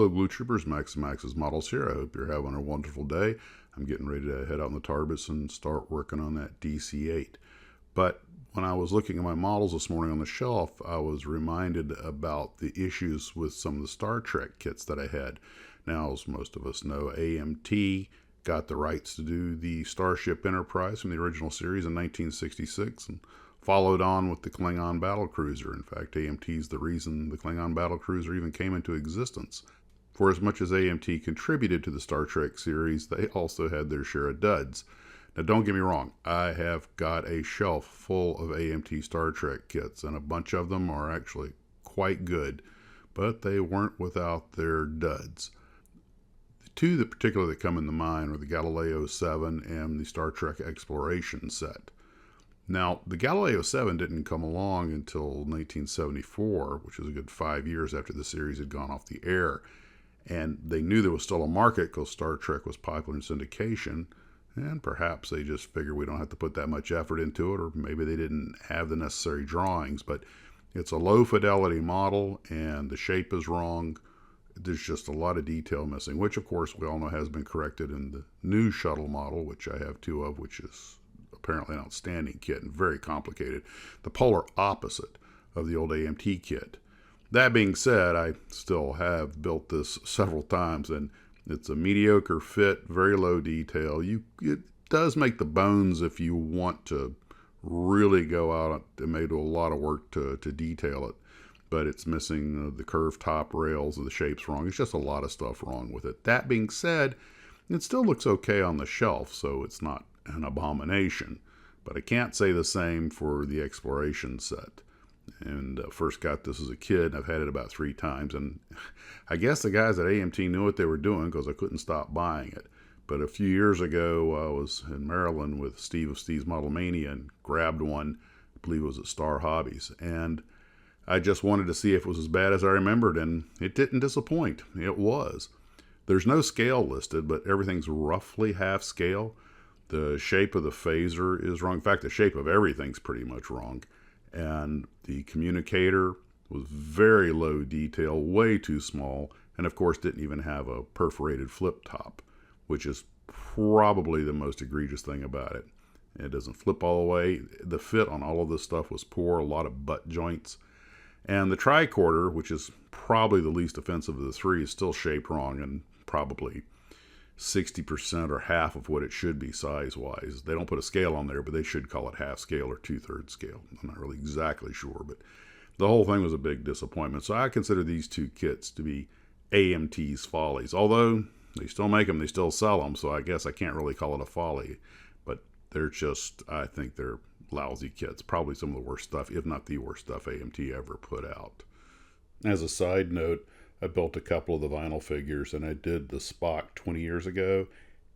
Hello Glue Troopers, Max and Max's Models here. I hope you're having a wonderful day. I'm getting ready to head out in the Tarbus and start working on that DC-8. But when I was looking at my models this morning on the shelf, I was reminded about the issues with some of the Star Trek kits that I had. Now, as most of us know, AMT got the rights to do the Starship Enterprise from the original series in 1966 and followed on with the Klingon battlecruiser. In fact, AMT is the reason the Klingon battlecruiser even came into existence. For as much as AMT contributed to the Star Trek series, they also had their share of duds. Now, don't get me wrong, I have got a shelf full of AMT Star Trek kits, and a bunch of them are actually quite good, but they weren't without their duds. The two that particularly come into mind are the Galileo 7 and the Star Trek Exploration set. Now, the Galileo 7 didn't come along until 1974, which is a good 5 years after the series had gone off the air. And they knew there was still a market because Star Trek was popular in syndication, and perhaps they just figured we don't have to put that much effort into it, or maybe they didn't have the necessary drawings. But it's a low-fidelity model, and the shape is wrong. There's just a lot of detail missing, which, of course, we all know has been corrected in the new shuttle model, which I have two of, which is apparently an outstanding kit and very complicated. The polar opposite of the old AMT kit. That being said, I still have built this several times, and it's a mediocre fit, very low detail. It does make the bones if you want to really go out and may do a lot of work to detail it, but it's missing the curved top rails, the shape's wrong. It's just a lot of stuff wrong with it. That being said, it still looks okay on the shelf, so it's not an abomination, but I can't say the same for the Exploration set. And first got this as a kid, and I've had it about 3 times, and I guess the guys at AMT knew what they were doing because I couldn't stop buying it. But a few years ago, I was in Maryland with Steve of Steve's Model Mania and grabbed one, I believe it was at Star Hobbies, and I just wanted to see if it was as bad as I remembered, and it didn't disappoint. It was. There's no scale listed, but everything's roughly half scale. The shape of the phaser is wrong. In fact, the shape of everything's pretty much wrong. And the communicator was very low detail, way too small, and of course didn't even have a perforated flip top, which is probably the most egregious thing about it. It doesn't flip all the way. The fit on all of this stuff was poor, a lot of butt joints. And the tricorder, which is probably the least offensive of the three, is still shaped wrong and probably 60% or half of what it should be size-wise. They don't put a scale on there, but they should call it half scale or 2/3 scale. I'm not really exactly sure, but the whole thing was a big disappointment. So I consider these two kits to be AMT's Follies. Although they still make them, they still sell them, so I guess I can't really call it a Folly. But they're just, I think they're lousy kits. Probably some of the worst stuff, if not the worst stuff AMT ever put out. As a side note, I built a couple of the vinyl figures, and I did the Spock 20 years ago,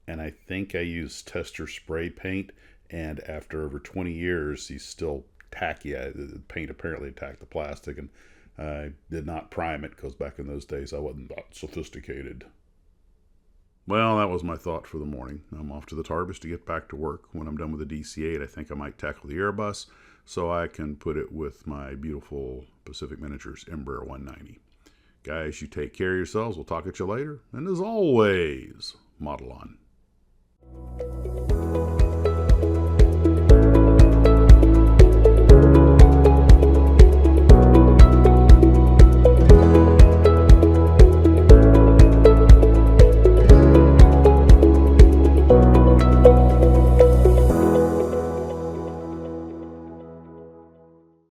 and I think I used tester spray paint, and after over 20 years, he's still tacky. The paint apparently attacked the plastic, and I did not prime it, because back in those days, I wasn't that sophisticated. Well, that was my thought for the morning. I'm off to the Tarbus to get back to work. When I'm done with the DC-8, I think I might tackle the Airbus, so I can put it with my beautiful Pacific Miniatures Embraer 190. Guys, you take care of yourselves. We'll talk at you later. And as always, model on.